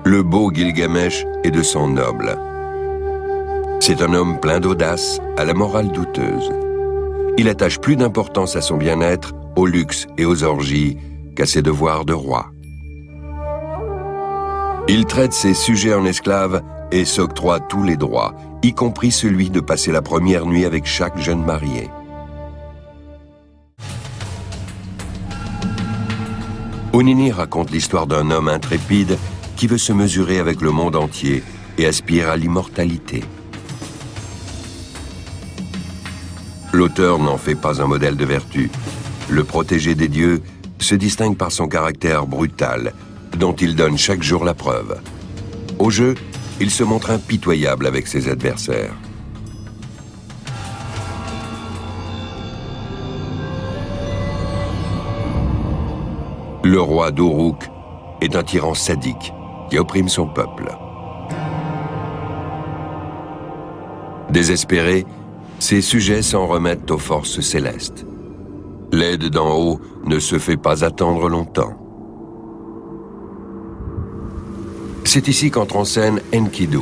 Le beau Gilgamesh est de sang noble. C'est un homme plein d'audace, à la morale douteuse. Il attache plus d'importance à son bien-être, au luxe et aux orgies qu'à ses devoirs de roi. Il traite ses sujets en esclaves et s'octroie tous les droits, y compris celui de passer la première nuit avec chaque jeune marié. Onini raconte l'histoire d'un homme intrépide qui veut se mesurer avec le monde entier et aspire à l'immortalité. L'auteur n'en fait pas un modèle de vertu. Le protégé des dieux se distingue par son caractère brutal, dont il donne chaque jour la preuve. Au jeu, il se montre impitoyable avec ses adversaires. Le roi d'Uruk est un tyran sadique qui opprime son peuple. Désespérés, ses sujets s'en remettent aux forces célestes. L'aide d'en haut ne se fait pas attendre longtemps. C'est ici qu'entre en scène Enkidu,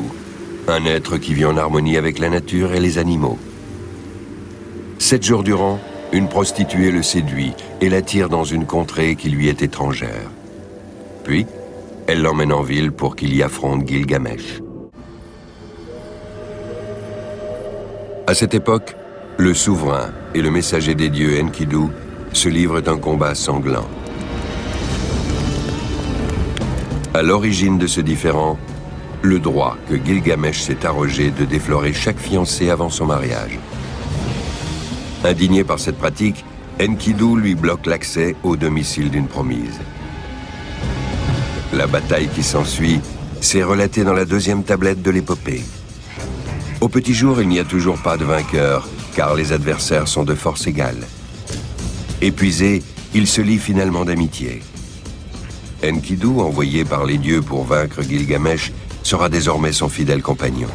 un être qui vit en harmonie avec la nature et les animaux. 7 jours durant, une prostituée le séduit et l'attire dans une contrée qui lui est étrangère. Puis, elle l'emmène en ville pour qu'il y affronte Gilgamesh. À cette époque, le souverain et le messager des dieux Enkidu se livrent un combat sanglant. À l'origine de ce différend, le droit que Gilgamesh s'est arrogé de déflorer chaque fiancée avant son mariage. Indigné par cette pratique, Enkidu lui bloque l'accès au domicile d'une promise. La bataille qui s'ensuit s'est relatée dans la 2e tablette de l'épopée. Au petit jour, il n'y a toujours pas de vainqueur, car les adversaires sont de force égale. Épuisé, il se lie finalement d'amitié. Enkidu, envoyé par les dieux pour vaincre Gilgamesh, sera désormais son fidèle compagnon.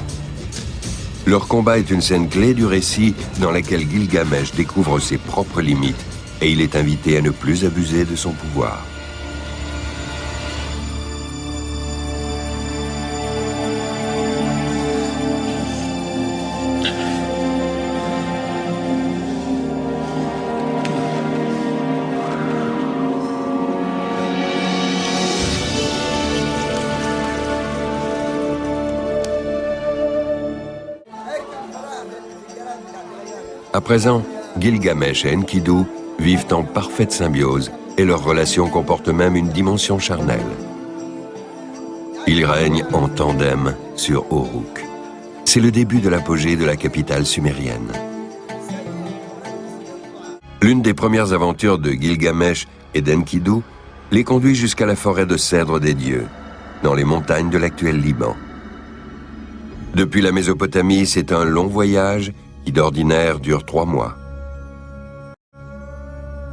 Leur combat est une scène clé du récit dans laquelle Gilgamesh découvre ses propres limites et il est invité à ne plus abuser de son pouvoir. À présent, Gilgamesh et Enkidu vivent en parfaite symbiose et leur relation comporte même une dimension charnelle. Ils règnent en tandem sur Uruk. C'est le début de l'apogée de la capitale sumérienne. L'une des premières aventures de Gilgamesh et d'Enkidu les conduit jusqu'à la forêt de cèdres des dieux, dans les montagnes de l'actuel Liban. Depuis la Mésopotamie, c'est un long voyage qui d'ordinaire dure 3 mois.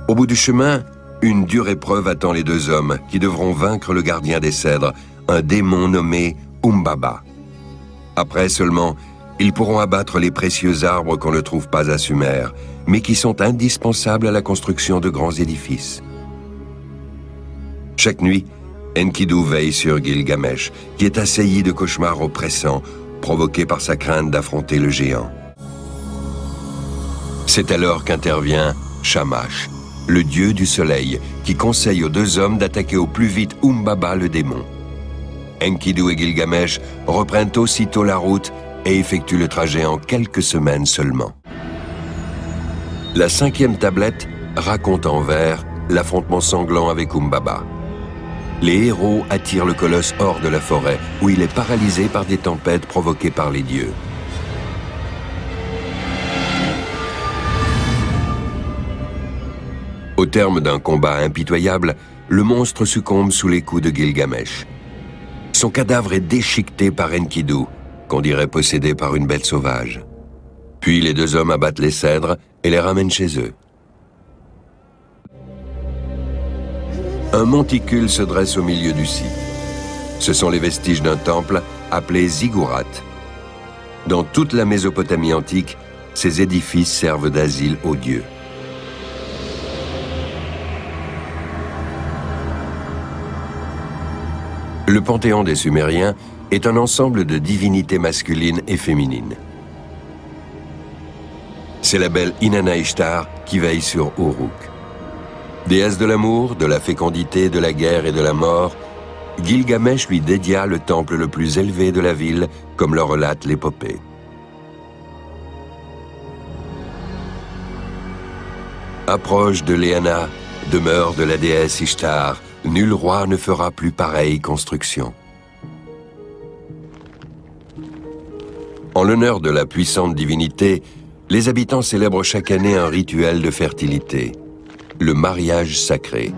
Au bout du chemin, une dure épreuve attend les 2 hommes qui devront vaincre le gardien des cèdres, un démon nommé Umbaba. Après seulement, ils pourront abattre les précieux arbres qu'on ne trouve pas à Sumer, mais qui sont indispensables à la construction de grands édifices. Chaque nuit, Enkidu veille sur Gilgamesh, qui est assailli de cauchemars oppressants, provoqués par sa crainte d'affronter le géant. C'est alors qu'intervient Shamash, le dieu du soleil, qui conseille aux 2 hommes d'attaquer au plus vite Umbaba le démon. Enkidu et Gilgamesh reprennent aussitôt la route et effectuent le trajet en quelques semaines seulement. La 5e tablette raconte en vers l'affrontement sanglant avec Umbaba. Les héros attirent le colosse hors de la forêt, où il est paralysé par des tempêtes provoquées par les dieux. Au terme d'un combat impitoyable, le monstre succombe sous les coups de Gilgamesh. Son cadavre est déchiqueté par Enkidu, qu'on dirait possédé par une bête sauvage. Puis les 2 hommes abattent les cèdres et les ramènent chez eux. Un monticule se dresse au milieu du site. Ce sont les vestiges d'un temple appelé Ziggurat. Dans toute la Mésopotamie antique, ces édifices servent d'asile aux dieux. Le panthéon des Sumériens est un ensemble de divinités masculines et féminines. C'est la belle Inanna Ishtar qui veille sur Uruk. Déesse de l'amour, de la fécondité, de la guerre et de la mort, Gilgamesh lui dédia le temple le plus élevé de la ville, comme le relate l'épopée. Approche de Léana, demeure de la déesse Ishtar, nul roi ne fera plus pareille construction. En l'honneur de la puissante divinité, les habitants célèbrent chaque année un rituel de fertilité, le mariage sacré.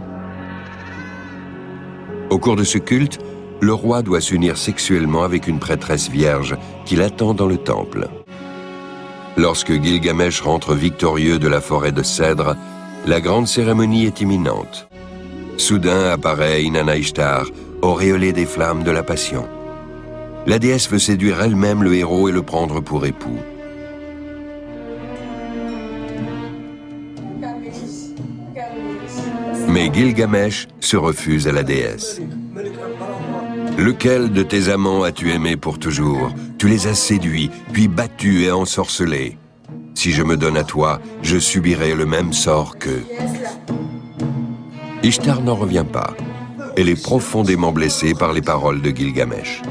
Au cours de ce culte, le roi doit s'unir sexuellement avec une prêtresse vierge qui l'attend dans le temple. Lorsque Gilgamesh rentre victorieux de la forêt de cèdres, la grande cérémonie est imminente. Soudain apparaît Inanna Ishtar, auréolée des flammes de la passion. La déesse veut séduire elle-même le héros et le prendre pour époux. Mais Gilgamesh se refuse à la déesse. « Lequel de tes amants as-tu aimé pour toujours? Tu les as séduits, puis battus et ensorcelés. Si je me donne à toi, je subirai le même sort qu'eux. » Ishtar n'en revient pas. Elle est profondément blessée par les paroles de Gilgamesh.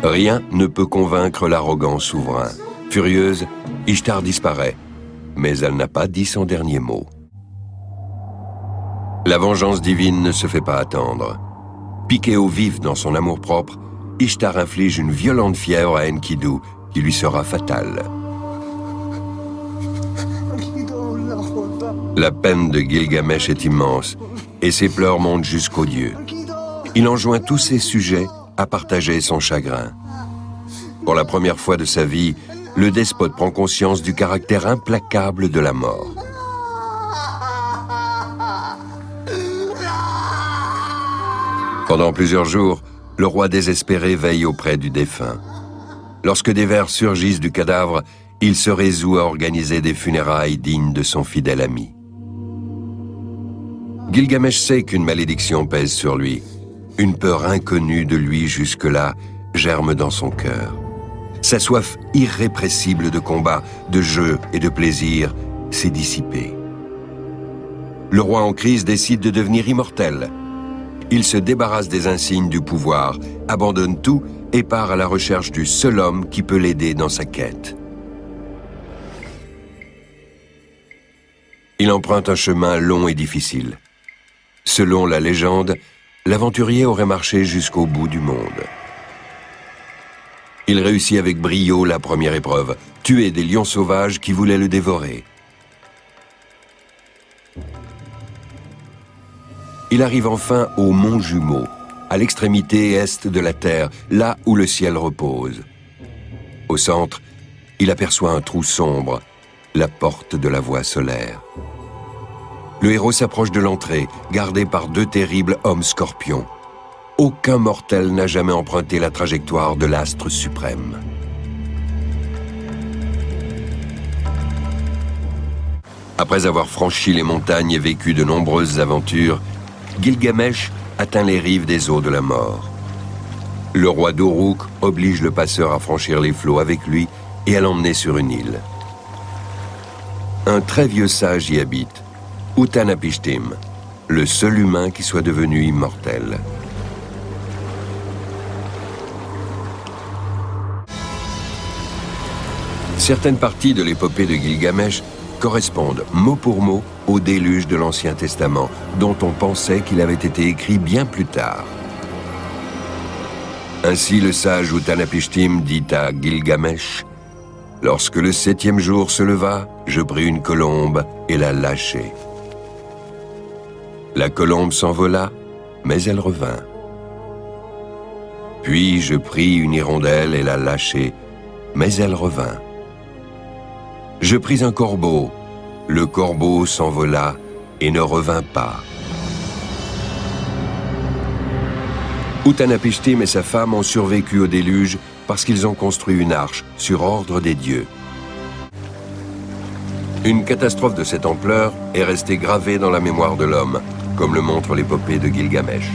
Rien ne peut convaincre l'arrogant souverain. Furieuse, Ishtar disparaît, mais elle n'a pas dit son dernier mot. La vengeance divine ne se fait pas attendre. Piquée au vif dans son amour-propre, Ishtar inflige une violente fièvre à Enkidu qui lui sera fatale. La peine de Gilgamesh est immense et ses pleurs montent jusqu'aux dieux. Il enjoint tous ses sujets à partager son chagrin. Pour la première fois de sa vie, le despote prend conscience du caractère implacable de la mort. Pendant plusieurs jours, le roi désespéré veille auprès du défunt. Lorsque des vers surgissent du cadavre, il se résout à organiser des funérailles dignes de son fidèle ami. Gilgamesh sait qu'une malédiction pèse sur lui. Une peur inconnue de lui jusque-là germe dans son cœur. Sa soif irrépressible de combat, de jeu et de plaisir s'est dissipée. Le roi en crise décide de devenir immortel. Il se débarrasse des insignes du pouvoir, abandonne tout et part à la recherche du seul homme qui peut l'aider dans sa quête. Il emprunte un chemin long et difficile. Selon la légende, l'aventurier aurait marché jusqu'au bout du monde. Il réussit avec brio la première épreuve, tuer des lions sauvages qui voulaient le dévorer. Il arrive enfin au mont Jumeau, à l'extrémité est de la Terre, là où le ciel repose. Au centre, il aperçoit un trou sombre, la porte de la voie solaire. Le héros s'approche de l'entrée, gardé par deux terribles hommes scorpions. Aucun mortel n'a jamais emprunté la trajectoire de l'astre suprême. Après avoir franchi les montagnes et vécu de nombreuses aventures, Gilgamesh atteint les rives des eaux de la mort. Le roi d'Uruk oblige le passeur à franchir les flots avec lui et à l'emmener sur une île. Un très vieux sage y habite, Utanapishtim, le seul humain qui soit devenu immortel. Certaines parties de l'épopée de Gilgamesh correspondent mot pour mot au déluge de l'Ancien Testament, dont on pensait qu'il avait été écrit bien plus tard. Ainsi le sage Utanapishtim dit à Gilgamesh: « Lorsque le 7e jour se leva, je pris une colombe et la lâchai. La colombe s'envola, mais elle revint. Puis je pris une hirondelle et la lâchai, mais elle revint. Je pris un corbeau, le corbeau s'envola et ne revint pas. » Utanapishtim et sa femme ont survécu au déluge parce qu'ils ont construit une arche sur ordre des dieux. Une catastrophe de cette ampleur est restée gravée dans la mémoire de l'homme. comme le montre l'épopée de Gilgamesh.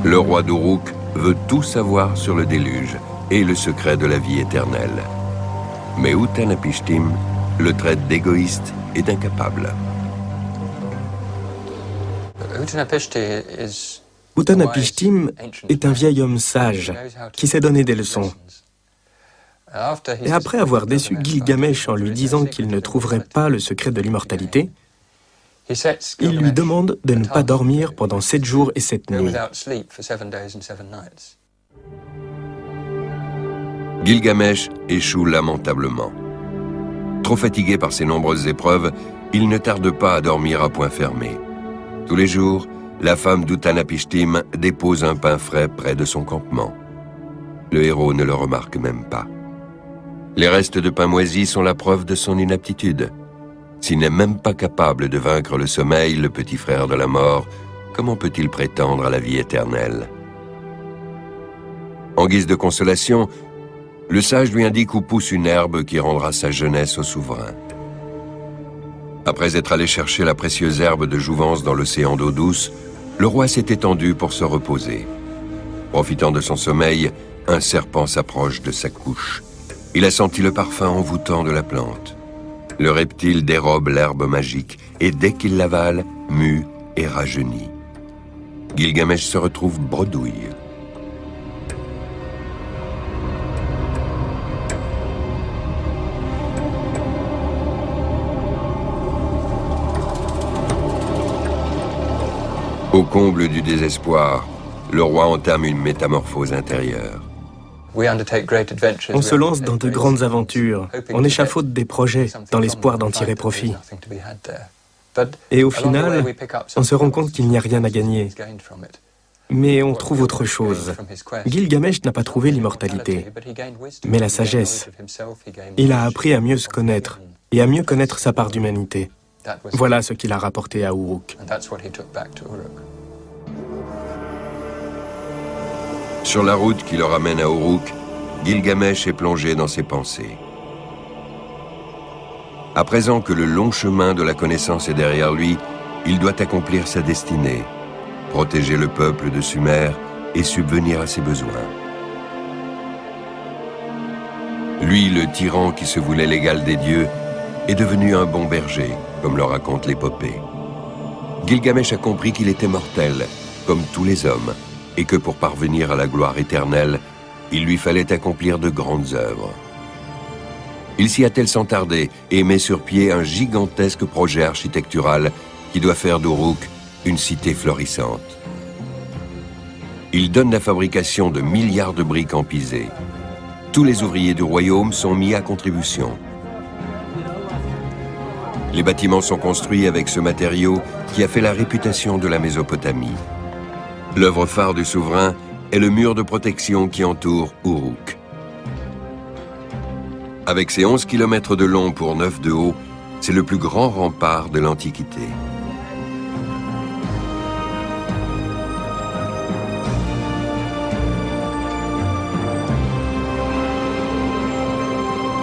Le roi d'Uruk veut tout savoir sur le déluge et le secret de la vie éternelle. Mais Utanapishtim le traite d'égoïste et d'incapable. Utanapishtim est un vieil homme sage qui sait donner des leçons. Et après avoir déçu Gilgamesh en lui disant qu'il ne trouverait pas le secret de l'immortalité, il lui demande de ne pas dormir pendant 7 jours et 7 nuits. Gilgamesh échoue lamentablement. Trop fatigué par ses nombreuses épreuves, il ne tarde pas à dormir à point fermé. Tous les jours, la femme d'Utanapishtim dépose un pain frais près de son campement. Le héros ne le remarque même pas. Les restes de pain moisi sont la preuve de son inaptitude. S'il n'est même pas capable de vaincre le sommeil, le petit frère de la mort, comment peut-il prétendre à la vie éternelle? En guise de consolation, le sage lui indique où pousse une herbe qui rendra sa jeunesse au souverain. Après être allé chercher la précieuse herbe de jouvence dans l'océan d'eau douce, le roi s'est étendu pour se reposer. Profitant de son sommeil, un serpent s'approche de sa couche. Il a senti le parfum envoûtant de la plante. Le reptile dérobe l'herbe magique et dès qu'il l'avale, mue et rajeunit. Gilgamesh se retrouve bredouille. Au comble du désespoir, le roi entame une métamorphose intérieure. On se lance dans de grandes aventures, on échafaude des projets dans l'espoir d'en tirer profit. Et au final, on se rend compte qu'il n'y a rien à gagner. Mais on trouve autre chose. Gilgamesh n'a pas trouvé l'immortalité, mais la sagesse. Il a appris à mieux se connaître et à mieux connaître sa part d'humanité. Voilà ce qu'il a rapporté à Uruk. Sur la route qui le ramène à Uruk, Gilgamesh est plongé dans ses pensées. À présent que le long chemin de la connaissance est derrière lui, il doit accomplir sa destinée, protéger le peuple de Sumer et subvenir à ses besoins. Lui, le tyran qui se voulait l'égal des dieux, est devenu un bon berger, comme le raconte l'épopée. Gilgamesh a compris qu'il était mortel, comme tous les hommes, et que pour parvenir à la gloire éternelle, il lui fallait accomplir de grandes œuvres. Il s'y attelle sans tarder et met sur pied un gigantesque projet architectural qui doit faire d'Uruk une cité florissante. Il donne la fabrication de milliards de briques en pisé. Tous les ouvriers du royaume sont mis à contribution. Les bâtiments sont construits avec ce matériau qui a fait la réputation de la Mésopotamie. L'œuvre phare du souverain est le mur de protection qui entoure Uruk. Avec ses 11 km de long pour 9 de haut, c'est le plus grand rempart de l'Antiquité.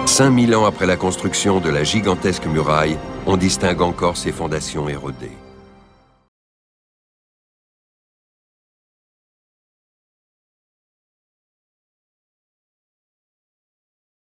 « 5000 ans après la construction de la gigantesque muraille, on distingue encore ses fondations érodées.